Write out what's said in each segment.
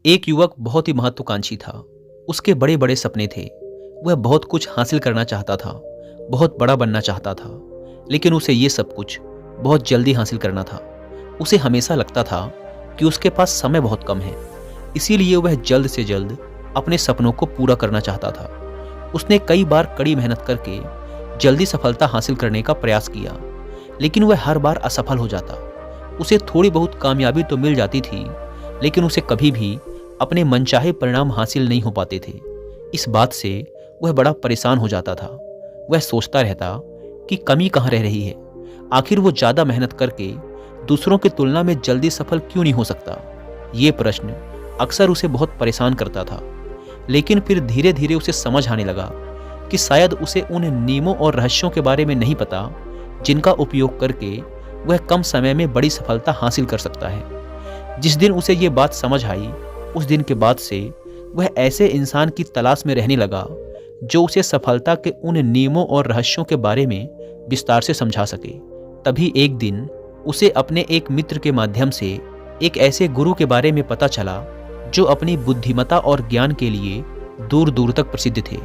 एक युवक बहुत ही महत्वाकांक्षी था। उसके बड़े बड़े सपने थे। वह बहुत कुछ हासिल करना चाहता था, बहुत बड़ा बनना चाहता था। लेकिन उसे ये सब कुछ बहुत जल्दी हासिल करना था। उसे हमेशा लगता था कि उसके पास समय बहुत कम है, इसीलिए वह जल्द से जल्द अपने सपनों को पूरा करना चाहता था। उसने कई बार कड़ी मेहनत करके जल्दी सफलता हासिल करने का प्रयास किया, लेकिन वह हर बार असफल हो जाता। उसे थोड़ी बहुत कामयाबी तो मिल जाती थी, लेकिन उसे कभी भी अपने मनचाहे परिणाम हासिल नहीं हो पाते थे। इस बात से वह बड़ा परेशान हो जाता था। वह सोचता रहता कि कमी कहाँ रह रही है। आखिर वो ज़्यादा मेहनत करके दूसरों की तुलना में जल्दी सफल क्यों नहीं हो सकता। ये प्रश्न अक्सर उसे बहुत परेशान करता था। लेकिन फिर धीरे धीरे उसे समझ आने लगा कि शायद उसे उन नियमों और रहस्यों के बारे में नहीं पता जिनका उपयोग करके वह कम समय में बड़ी सफलता हासिल कर सकता है। जिस दिन उसे ये बात समझ आई, उस दिन के बाद से वह ऐसे इंसान की तलाश में रहने लगा जो उसे सफलता के उन नियमों और रहस्यों के बारे में विस्तार से समझा सके। तभी एक दिन उसे अपने एक मित्र के माध्यम से एक ऐसे गुरु के बारे में पता चला जो अपनी बुद्धिमत्ता और ज्ञान के लिए दूर दूर तक प्रसिद्ध थे।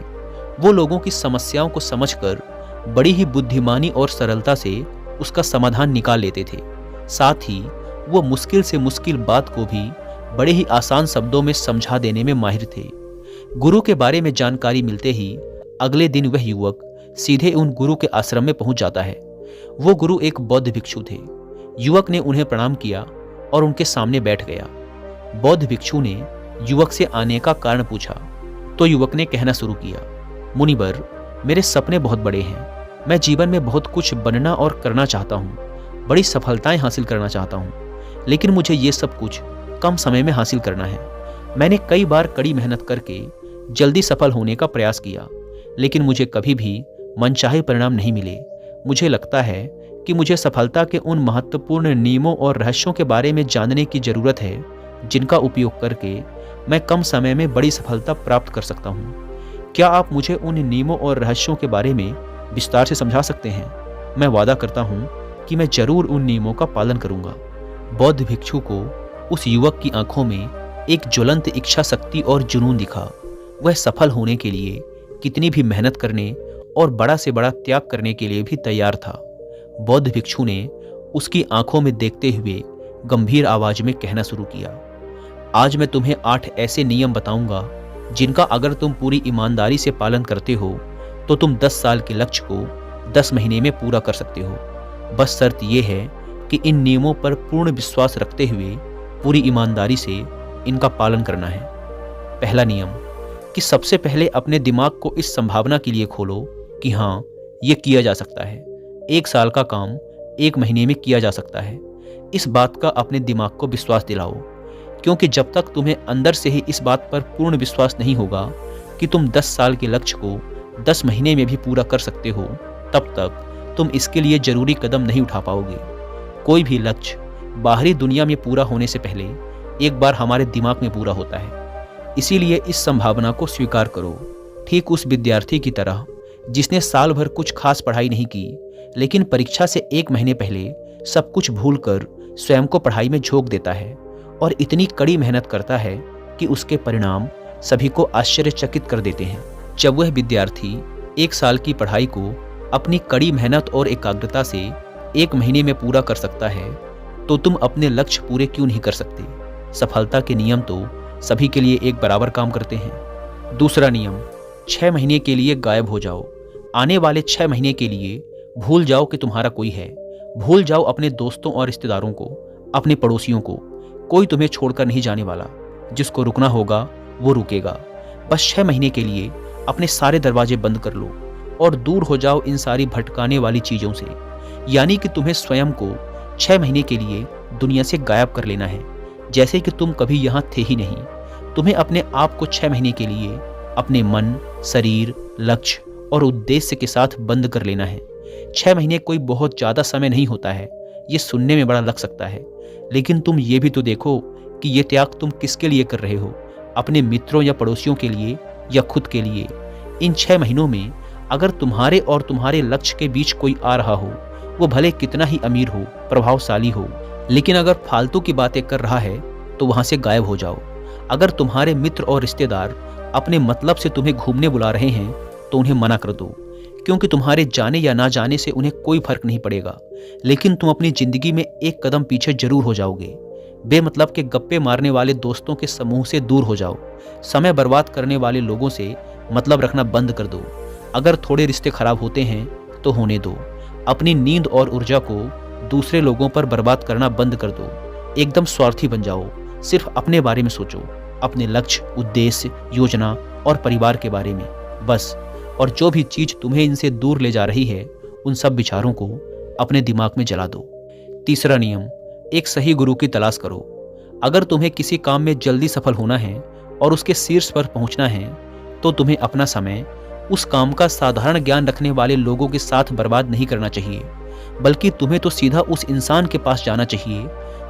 वो लोगों की समस्याओं को समझकर बड़ी ही बुद्धिमानी और सरलता से उसका समाधान निकाल लेते थे। साथ ही वो मुश्किल से मुश्किल बात को भी बड़े ही आसान शब्दों में समझा देने में माहिर थे। गुरु के बारे में जानकारी मिलते ही अगले दिन वह युवक सीधे उन गुरु के आश्रम में पहुंच जाता है। वो गुरु एक बौद्ध भिक्षु थे। युवक ने उन्हें प्रणाम किया और उनके सामने बैठ गया। बौद्ध भिक्षु ने युवक से आने का कारण पूछा तो युवक ने कहना शुरू किया, मुनिवर, मेरे सपने बहुत बड़े हैं। मैं जीवन में बहुत कुछ बनना और करना चाहता हूँ, बड़ी सफलताएं हासिल करना चाहता हूँ, लेकिन मुझे ये सब कुछ कम समय में हासिल करना है। मैंने कई बार कड़ी मेहनत करके जल्दी सफल होने का प्रयास किया, लेकिन मुझे कभी भी मनचाहे परिणाम नहीं मिले। मुझे लगता है कि मुझे सफलता के उन महत्वपूर्ण नियमों और रहस्यों के बारे में जानने की ज़रूरत है जिनका उपयोग करके मैं कम समय में बड़ी सफलता प्राप्त कर सकता हूँ। क्या आप मुझे उन नियमों और रहस्यों के बारे में विस्तार से समझा सकते हैं? मैं वादा करता हूँ कि मैं जरूर उन नियमों का पालन करूँगा। बौद्ध भिक्षु को उस युवक की आंखों में एक ज्वलंत इच्छा शक्ति और जुनून दिखा। वह सफल होने के लिए कितनी भी मेहनत करने और बड़ा से बड़ा त्याग करने के लिए भी तैयार था। बौद्ध भिक्षु ने उसकी आंखों में देखते हुए गंभीर आवाज में कहना शुरू किया, आज मैं तुम्हें 8 ऐसे नियम बताऊंगा जिनका अगर तुम पूरी ईमानदारी से पालन करते हो तो तुम 10 साल के लक्ष्य को 10 महीने में पूरा कर सकते हो। बस शर्त यह है कि इन नियमों पर पूर्ण विश्वास रखते हुए पूरी ईमानदारी से इनका पालन करना है। पहला नियम कि सबसे पहले अपने दिमाग को इस संभावना के लिए खोलो कि हाँ, ये किया जा सकता है। 1 साल का काम 1 महीने में किया जा सकता है। इस बात का अपने दिमाग को विश्वास दिलाओ, क्योंकि जब तक तुम्हें अंदर से ही इस बात पर पूर्ण विश्वास नहीं होगा कि तुम 10 साल के लक्ष्य को 10 महीने में भी पूरा कर सकते हो, तब तक तुम इसके लिए जरूरी कदम नहीं उठा पाओगे। कोई भी लक्ष्य बाहरी दुनिया में पूरा होने से पहले एक बार हमारे दिमाग में पूरा होता है। इसीलिए इस संभावना को स्वीकार करो। ठीक उस विद्यार्थी की तरह जिसने साल भर कुछ खास पढ़ाई नहीं की, लेकिन परीक्षा से 1 महीने पहले सब कुछ भूलकर स्वयं को पढ़ाई में झोंक देता है और इतनी कड़ी मेहनत करता है कि उसके परिणाम सभी को आश्चर्यचकित कर देते हैं। जब वह विद्यार्थी 1 साल की पढ़ाई को अपनी कड़ी मेहनत और एकाग्रता से 1 महीने में पूरा कर सकता है, तो तुम अपने लक्ष्य पूरे क्यों नहीं कर सकते? सफलता के नियम तो सभी के लिए एक बराबर काम करते हैं। दूसरा नियम, 6 महीने के लिए गायब हो जाओ। आने वाले 6 महीने के लिए भूल जाओ कि तुम्हारा कोई है। भूल जाओ अपने दोस्तों और रिश्तेदारों को, अपने पड़ोसियों को। कोई तुम्हें छोड़कर नहीं जाने वाला। जिसको रुकना होगा वो रुकेगा। बस 6 महीने के लिए अपने सारे दरवाजे बंद कर लो और दूर हो जाओ इन सारी भटकाने वाली चीज़ों से। यानी कि तुम्हें स्वयं को 6 महीने के लिए दुनिया से गायब कर लेना है, जैसे कि तुम कभी यहाँ थे ही नहीं। तुम्हें अपने आप को 6 महीने के लिए अपने मन, शरीर, लक्ष्य और उद्देश्य के साथ बंद कर लेना है। 6 महीने कोई बहुत ज़्यादा समय नहीं होता है। ये सुनने में बड़ा लग सकता है, लेकिन तुम ये भी तो देखो कि ये त्याग तुम किसके लिए कर रहे हो? अपने मित्रों या पड़ोसियों के लिए या खुद के लिए? इन 6 महीनों में अगर तुम्हारे और तुम्हारे लक्ष्य के बीच कोई आ रहा हो, वो भले कितना ही अमीर हो, प्रभावशाली हो, लेकिन अगर फालतू की बातें कर रहा है तो वहाँ से गायब हो जाओ। अगर तुम्हारे मित्र और रिश्तेदार अपने मतलब से तुम्हें घूमने बुला रहे हैं तो उन्हें मना कर दो, क्योंकि तुम्हारे जाने या ना जाने से उन्हें कोई फर्क नहीं पड़ेगा, लेकिन तुम अपनी जिंदगी में एक कदम पीछे जरूर हो जाओगे। बेमतलब के गप्पे मारने वाले दोस्तों के समूह से दूर हो जाओ। समय बर्बाद करने वाले लोगों से मतलब रखना बंद कर दो। अगर थोड़े रिश्ते खराब होते हैं तो होने दो। अपनी नींद और ऊर्जा को दूसरे लोगों पर बर्बाद करना बंद कर दो। एकदम स्वार्थी बन जाओ। सिर्फ अपने बारे में सोचो, अपने लक्ष्य, उद्देश्य, योजना और परिवार के बारे में बस। और जो भी चीज तुम्हें इनसे दूर ले जा रही है, उन सब विचारों को अपने दिमाग में जला दो। तीसरा नियम, एक सही गुरु की तलाश करो। अगर तुम्हें किसी काम में जल्दी सफल होना है और उसके शीर्ष पर पहुंचना है, तो तुम्हें अपना समय उस काम का साधारण ज्ञान रखने वाले लोगों के साथ बर्बाद नहीं करना चाहिए, बल्कि तुम्हें तो सीधा उस इंसान के पास जाना चाहिए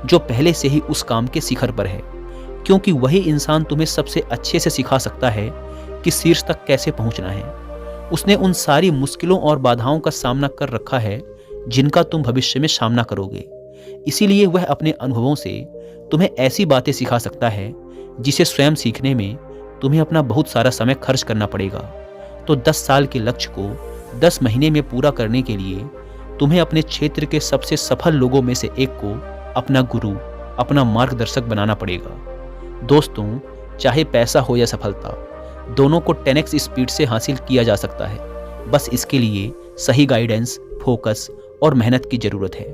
जो पहले से ही उस काम के शिखर पर है, क्योंकि वही इंसान तुम्हें सबसे अच्छे से सिखा सकता है कि शीर्ष तक कैसे पहुंचना है। उसने उन सारी मुश्किलों और बाधाओं का सामना कर रखा है जिनका तुम भविष्य में सामना करोगे। इसीलिए वह अपने अनुभवों से तुम्हें ऐसी बातें सिखा सकता है जिसे स्वयं सीखने में तुम्हें अपना बहुत सारा समय खर्च करना पड़ेगा। तो 10 साल के लक्ष्य को 10 महीने में पूरा करने के लिए तुम्हें अपने क्षेत्र के सबसे सफल लोगों में से एक को अपना गुरु, अपना मार्गदर्शक बनाना पड़ेगा। दोस्तों, चाहे पैसा हो या सफलता, दोनों को 10x स्पीड से हासिल किया जा सकता है। बस इसके लिए सही गाइडेंस, फोकस और मेहनत की जरूरत है।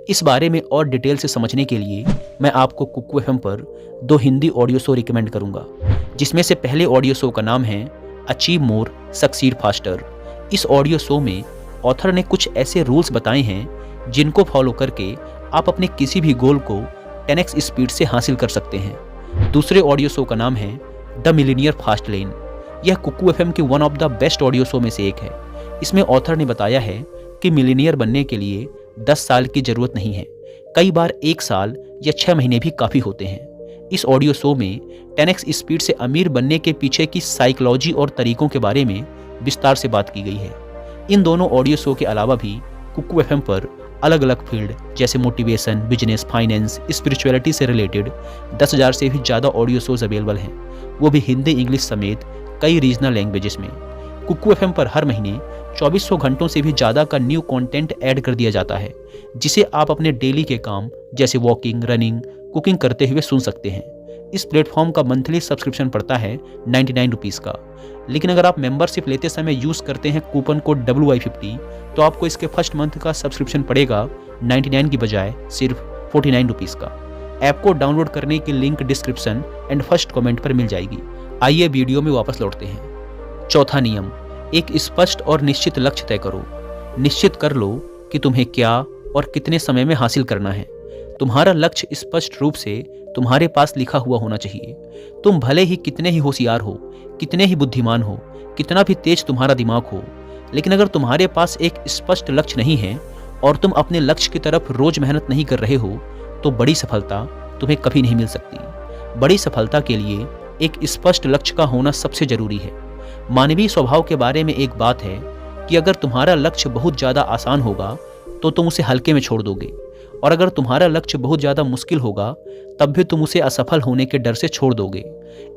इस बारे में और डिटेल से समझने के लिए मैं आपको कुकू एफएम पर 2 हिंदी ऑडियो शो रिकमेंड करूंगा, जिसमें से पहले ऑडियो शो का नाम है अचीव मोर सक्सीड फास्टर। इस ऑडियो शो में ऑथर ने कुछ ऐसे रूल्स बताए हैं जिनको फॉलो करके आप अपने किसी भी गोल को 10x स्पीड से हासिल कर सकते हैं। दूसरे ऑडियो शो का नाम है द मिलीनियर फास्ट लेन। यह कुकू एफएम के one of the best audio show में से एक है। इसमें ऑथर ने बताया है कि मिलीनियर बनने के लिए 10 साल की जरूरत नहीं है, कई बार 1 साल या 6 महीने भी काफ़ी होते हैं। इस ऑडियो शो में 10x स्पीड से अमीर बनने के पीछे की साइकोलॉजी और तरीकों के बारे में विस्तार से बात की गई है। इन दोनों ऑडियो शो के अलावा भी कुकू एफएम पर अलग अलग फील्ड जैसे मोटिवेशन, बिजनेस, फाइनेंस, स्पिरिचुअलिटी से रिलेटेड 10,000 से भी ज़्यादा ऑडियो शोज अवेलेबल हैं, वो भी हिंदी, इंग्लिश समेत कई रीजनल लैंग्वेजेस में। कुकू एफएम पर हर महीने 2400 घंटों से भी ज़्यादा का न्यू कंटेंट ऐड कर दिया जाता है, जिसे आप अपने डेली के काम जैसे वॉकिंग, रनिंग, कुकिंग करते हुए सुन सकते हैं। इस प्लेटफॉर्म का मंथली सब्सक्रिप्शन पड़ता है 99 रुपीज़ का, लेकिन अगर आप मेंबरशिप लेते समय यूज़ करते हैं कूपन कोड WY50 तो आपको इसके फर्स्ट मंथ का सब्सक्रिप्शन पड़ेगा 99 की बजाय सिर्फ 49 रुपीज़ का। ऐप को डाउनलोड करने की link description and first comment पर मिल जाएगी। आइए वीडियो में वापस लौटते हैं। चौथा नियम, एक स्पष्ट और निश्चित लक्ष्य तय करो। निश्चित कर लो कि तुम्हें क्या और कितने समय में हासिल करना है। तुम्हारा लक्ष्य स्पष्ट रूप से तुम्हारे पास लिखा हुआ होना चाहिए। तुम भले ही कितने ही होशियार हो, कितने ही बुद्धिमान हो, कितना भी तेज तुम्हारा दिमाग हो, लेकिन अगर तुम्हारे पास एक स्पष्ट लक्ष्य नहीं है और तुम अपने लक्ष्य की तरफ रोज मेहनत नहीं कर रहे हो, तो बड़ी सफलता तुम्हें कभी नहीं मिल सकती। बड़ी सफलता के लिए एक स्पष्ट लक्ष्य का होना सबसे जरूरी है। मानवीय स्वभाव के बारे में एक बात है कि अगर तुम्हारा लक्ष्य बहुत ज़्यादा आसान होगा तो तुम उसे हल्के में छोड़ दोगे, और अगर तुम्हारा लक्ष्य बहुत ज़्यादा मुश्किल होगा तब भी तुम उसे असफल होने के डर से छोड़ दोगे।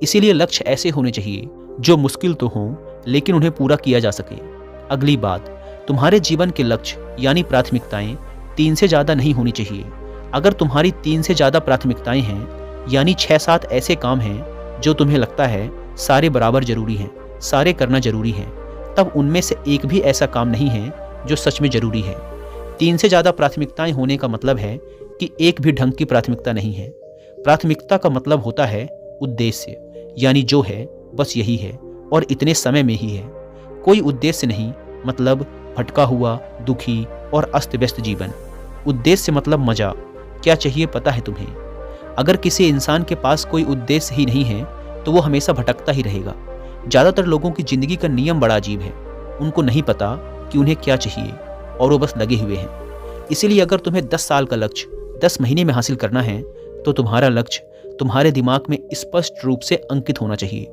इसीलिए लक्ष्य ऐसे होने चाहिए जो मुश्किल तो हों लेकिन उन्हें पूरा किया जा सके। अगली बात, तुम्हारे जीवन के लक्ष्य यानी प्राथमिकताएं 3 से ज़्यादा नहीं होनी चाहिए। अगर तुम्हारी 3 से ज़्यादा प्राथमिकताएं हैं, यानी 6-7 ऐसे काम हैं जो तुम्हें लगता है सारे बराबर जरूरी हैं, सारे करना जरूरी है, तब उनमें से एक भी ऐसा काम नहीं है जो सच में जरूरी है। 3 से ज़्यादा प्राथमिकताएं होने का मतलब है कि एक भी ढंग की प्राथमिकता नहीं है। प्राथमिकता का मतलब होता है उद्देश्य, यानी जो है बस यही है और इतने समय में ही है। कोई उद्देश्य नहीं मतलब भटका हुआ, दुखी और अस्त व्यस्त जीवन। उद्देश्य मतलब मजा, क्या चाहिए पता है तुम्हें। अगर किसी इंसान के पास कोई उद्देश्य ही नहीं है तो वो हमेशा भटकता ही रहेगा। ज़्यादातर लोगों की ज़िंदगी का नियम बड़ा अजीब है। उनको नहीं पता कि उन्हें क्या चाहिए और वो बस लगे हुए हैं। इसीलिए अगर तुम्हें 10 साल का लक्ष्य 10 महीने में हासिल करना है तो तुम्हारा लक्ष्य तुम्हारे दिमाग में स्पष्ट रूप से अंकित होना चाहिए।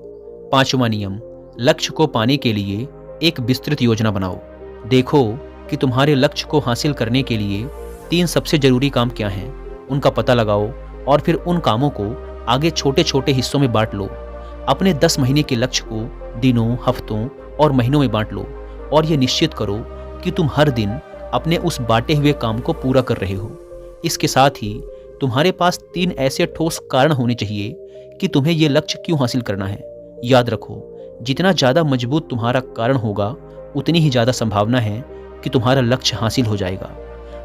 5वां नियम, लक्ष्य को पाने के लिए एक विस्तृत योजना बनाओ। देखो कि तुम्हारे लक्ष्य को हासिल करने के लिए 3 सबसे जरूरी काम क्या हैं, उनका पता लगाओ और फिर उन कामों को आगे छोटे छोटे हिस्सों में बांट लो। अपने 10 महीने के लक्ष्य को दिनों, हफ्तों और महीनों में बांट लो और ये निश्चित करो कि तुम हर दिन अपने उस बांटे हुए काम को पूरा कर रहे हो। इसके साथ ही तुम्हारे पास 3 ऐसे ठोस कारण होने चाहिए कि तुम्हें ये लक्ष्य क्यों हासिल करना है। याद रखो, जितना ज़्यादा मजबूत तुम्हारा कारण होगा, उतनी ही ज़्यादा संभावना है कि तुम्हारा लक्ष्य हासिल हो जाएगा।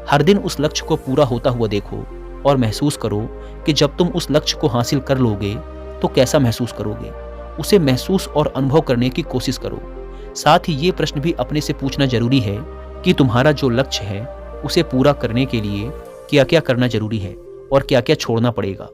हर दिन उस लक्ष्य को पूरा होता हुआ देखो और महसूस करो कि जब तुम उस लक्ष्य को हासिल कर लोगे तो कैसा महसूस करोगे। उसे महसूस और अनुभव करने की कोशिश करो। साथ ही ये प्रश्न भी अपने से पूछना जरूरी है कि तुम्हारा जो लक्ष्य है उसे पूरा करने के लिए क्या क्या करना जरूरी है और क्या क्या छोड़ना पड़ेगा।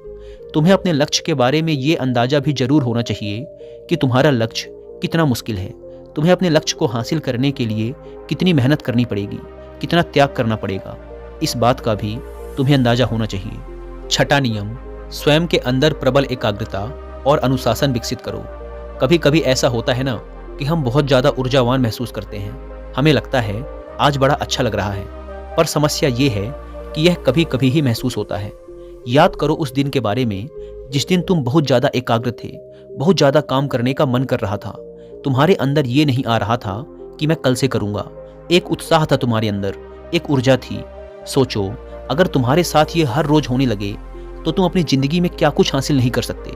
तुम्हें अपने लक्ष्य के बारे में ये अंदाजा भी जरूर होना चाहिए कि तुम्हारा लक्ष्य कितना मुश्किल है। तुम्हें अपने लक्ष्य को हासिल करने के लिए कितनी मेहनत करनी पड़ेगी, कितना त्याग करना पड़ेगा, इस बात का भी तुम्हें अंदाजा होना चाहिए। छठा नियम, स्वयं के अंदर प्रबल एकाग्रता और अनुशासन विकसित करो। कभी कभी ऐसा होता है ना कि हम बहुत ज़्यादा ऊर्जावान महसूस करते हैं। हमें लगता है आज बड़ा अच्छा लग रहा है, पर समस्या ये है कि यह कभी कभी ही महसूस होता है। याद करो उस दिन के बारे में जिस दिन तुम बहुत ज़्यादा एकाग्र थे, बहुत ज़्यादा काम करने का मन कर रहा था। तुम्हारे अंदर ये नहीं आ रहा था कि मैं कल से करूँगा। एक उत्साह था तुम्हारे अंदर, एक ऊर्जा थी। सोचो, अगर तुम्हारे साथ ये हर रोज होने लगे तो तुम अपनी ज़िंदगी में क्या कुछ हासिल नहीं कर सकते।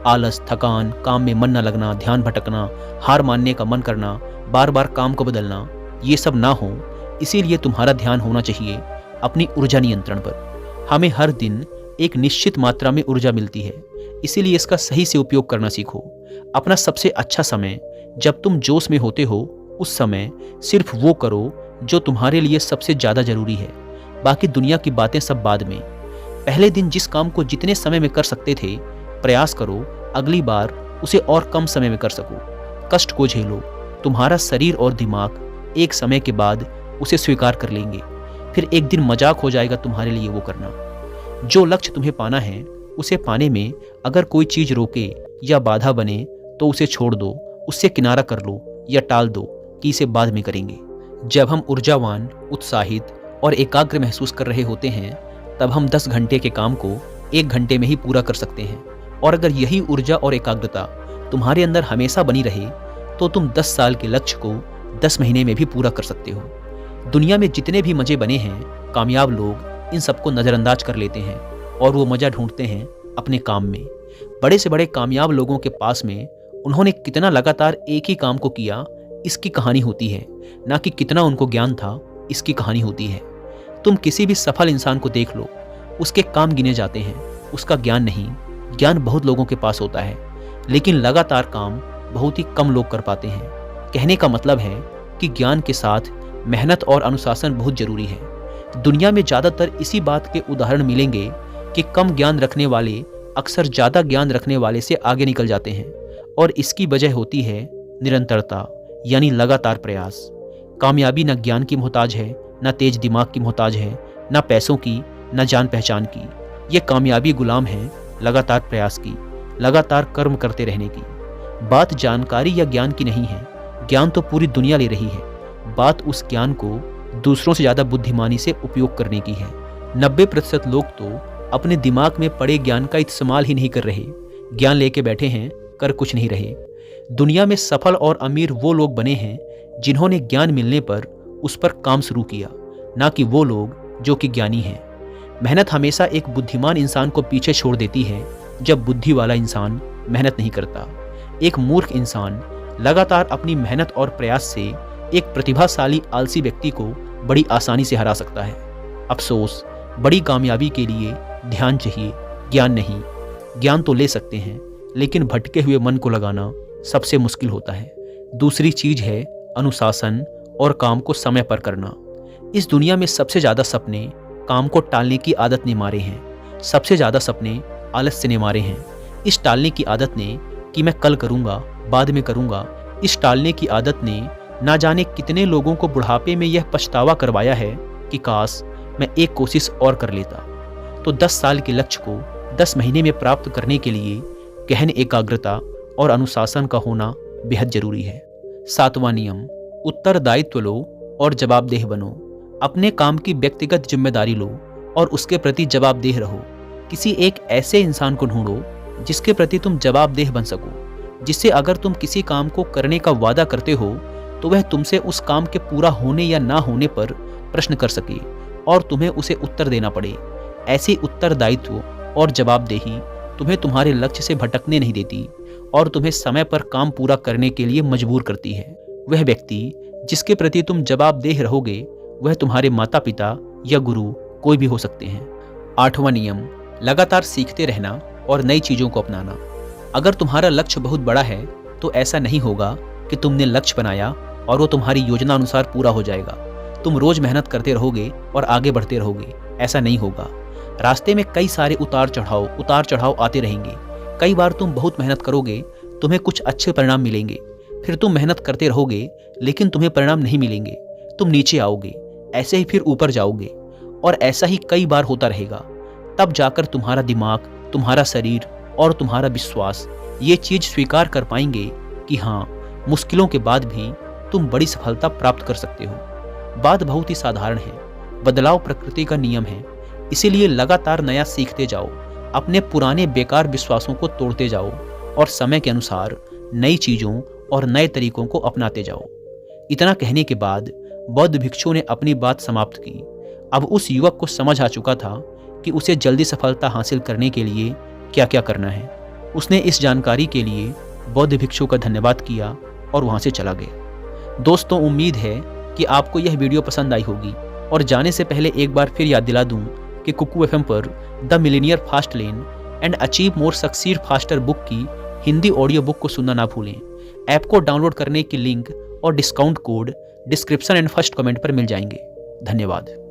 आलस, थकान, काम में मन न लगना, ध्यान भटकना, हार मानने का मन करना, बार बार काम को बदलना, ये सब ना हो। इसीलिए तुम्हारा ध्यान होना चाहिए अपनी ऊर्जा नियंत्रण पर। हमें हर दिन एक निश्चित मात्रा में ऊर्जा मिलती है, इसीलिए इसका सही से उपयोग करना सीखो। अपना सबसे अच्छा समय जब तुम जोश में होते हो, उस समय सिर्फ वो करो जो तुम्हारे लिए सबसे ज़्यादा ज़रूरी है। बाकी दुनिया की बातें सब बाद में। पहले दिन जिस काम को जितने समय में कर सकते थे, प्रयास करो अगली बार उसे और कम समय में कर सको। कष्ट को झेलो। तुम्हारा शरीर और दिमाग एक समय के बाद उसे स्वीकार कर लेंगे। फिर एक दिन मजाक हो जाएगा तुम्हारे लिए वो करना। जो लक्ष्य तुम्हें पाना है, उसे पाने में अगर कोई चीज़ रोके या बाधा बने तो उसे छोड़ दो, उससे किनारा कर लो या टाल दो कि इसे बाद में करेंगे। जब हम ऊर्जावान, उत्साहित और एकाग्र महसूस कर रहे होते हैं, तब हम 10 घंटे के काम को 1 घंटे में ही पूरा कर सकते हैं। और अगर यही ऊर्जा और एकाग्रता तुम्हारे अंदर हमेशा बनी रहे तो तुम 10 साल के लक्ष्य को 10 महीने में भी पूरा कर सकते हो। दुनिया में जितने भी मज़े बने हैं, कामयाब लोग इन सबको नज़रअंदाज कर लेते हैं और वो मज़ा ढूंढते हैं अपने काम में। बड़े से बड़े कामयाब लोगों के पास में उन्होंने कितना लगातार एक ही काम को किया, इसकी कहानी होती है, ना कि कितना उनको ज्ञान था, इसकी कहानी होती है। तुम किसी भी सफल इंसान को देख लो, उसके काम गिने जाते हैं, उसका ज्ञान नहीं। ज्ञान बहुत लोगों के पास होता है, लेकिन लगातार काम बहुत ही कम लोग कर पाते हैं। कहने का मतलब है कि ज्ञान के साथ मेहनत और अनुशासन बहुत जरूरी है। दुनिया में ज़्यादातर इसी बात के उदाहरण मिलेंगे कि कम ज्ञान रखने वाले अक्सर ज़्यादा ज्ञान रखने वाले से आगे निकल जाते हैं, और इसकी वजह होती है निरंतरता, यानी लगातार प्रयास। कामयाबी न ज्ञान की मोहताज है, न तेज दिमाग की मोहताज है, न पैसों की, न जान पहचान की। ये कामयाबी गुलाम है लगातार प्रयास की, लगातार कर्म करते रहने की। बात जानकारी या ज्ञान की नहीं है, ज्ञान तो पूरी दुनिया ले रही है। बात उस ज्ञान को दूसरों से ज़्यादा बुद्धिमानी से उपयोग करने की है। 90% लोग तो अपने दिमाग में पड़े ज्ञान का इस्तेमाल ही नहीं कर रहे, ज्ञान लेके बैठे हैं, कर कुछ नहीं रहे। दुनिया में सफल और अमीर वो लोग बने हैं जिन्होंने ज्ञान मिलने पर उस पर काम शुरू किया, ना कि वो लोग जो कि ज्ञानी हैं। मेहनत हमेशा एक बुद्धिमान इंसान को पीछे छोड़ देती है जब बुद्धि वाला इंसान मेहनत नहीं करता। एक मूर्ख इंसान लगातार अपनी मेहनत और प्रयास से एक प्रतिभाशाली आलसी व्यक्ति को बड़ी आसानी से हरा सकता है। अफसोस, बड़ी कामयाबी के लिए ध्यान चाहिए, ज्ञान नहीं। ज्ञान तो ले सकते हैं, लेकिन भटके हुए मन को लगाना सबसे मुश्किल होता है। दूसरी चीज है अनुशासन और काम को समय पर करना। इस दुनिया में सबसे ज़्यादा सपने काम को टालने की आदत ने मारे हैं। सबसे ज़्यादा सपने आलस्य ने मारे हैं। इस टालने की आदत ने कि मैं कल करूँगा, बाद में करूँगा, इस टालने की आदत ने ना जाने कितने लोगों को बुढ़ापे में यह पछतावा करवाया है कि काश मैं एक कोशिश और कर लेता। तो 10 साल के लक्ष्य को 10 महीने में प्राप्त करने के लिए गहन एकाग्रता और अनुशासन का होना बेहद जरूरी है। 7वां नियम, उत्तरदायित्व लो और जवाबदेह बनो। अपने काम की व्यक्तिगत जिम्मेदारी लो और उसके प्रति जवाबदेह रहो। किसी एक ऐसे इंसान को ढूंढो जिसके प्रति तुम जवाबदेह बन सको, जिससे अगर तुम किसी काम को करने का वादा करते हो तो वह तुमसे उस काम के पूरा होने या ना होने पर प्रश्न कर सके और तुम्हें उसे उत्तर देना पड़े। ऐसी उत्तरदायित्व और जवाबदेही तुम्हें तुम्हारे लक्ष्य से भटकने नहीं देती और तुम्हें समय पर काम पूरा करने के लिए मजबूर करती है। वह व्यक्ति जिसके प्रति तुम जवाबदेह रहोगे वह तुम्हारे माता पिता या गुरु कोई भी हो सकते हैं। 8वां नियम, लगातार सीखते रहना और नई चीज़ों को अपनाना। अगर तुम्हारा लक्ष्य बहुत बड़ा है तो ऐसा नहीं होगा कि तुमने लक्ष्य बनाया और वो तुम्हारी योजना अनुसार पूरा हो जाएगा। तुम रोज मेहनत करते रहोगे और आगे बढ़ते रहोगे, ऐसा नहीं होगा। रास्ते में कई सारे उतार चढ़ाव आते रहेंगे। कई बार तुम बहुत मेहनत करोगे, तुम्हें कुछ अच्छे परिणाम मिलेंगे, फिर तुम मेहनत करते रहोगे लेकिन तुम्हें परिणाम नहीं मिलेंगे, तुम नीचे आओगे, ऐसे ही फिर ऊपर जाओगे और ऐसा ही कई बार होता रहेगा। तब जाकर तुम्हारा दिमाग, तुम्हारा शरीर और तुम्हारा विश्वास ये चीज स्वीकार कर पाएंगे कि हाँ, मुश्किलों के बाद भी तुम बड़ी सफलता प्राप्त कर सकते हो। बात बहुत ही साधारण है, बदलाव प्रकृति का नियम है, इसीलिए लगातार नया सीखते जाओ, अपने पुराने बेकार विश्वासों को तोड़ते जाओ और समय के अनुसार नई चीज़ों और नए तरीकों को अपनाते जाओ। इतना कहने के बाद बौद्ध भिक्षु ने अपनी बात समाप्त की। अब उस युवक को समझ आ चुका था कि उसे जल्दी सफलता हासिल करने के लिए क्या क्या करना है। उसने इस जानकारी के लिए बौद्ध भिक्षु का धन्यवाद किया और वहाँ से चला गया। दोस्तों, उम्मीद है कि आपको यह वीडियो पसंद आई होगी और जाने से पहले एक बार फिर याद दिला दूं कि कुकू एफएम पर the millionaire fast lane and achieve more succeed faster book की हिंदी ऑडियो बुक को सुनना ना भूलें। ऐप को डाउनलोड करने की लिंक और discount code description and first comment पर मिल जाएंगे। धन्यवाद।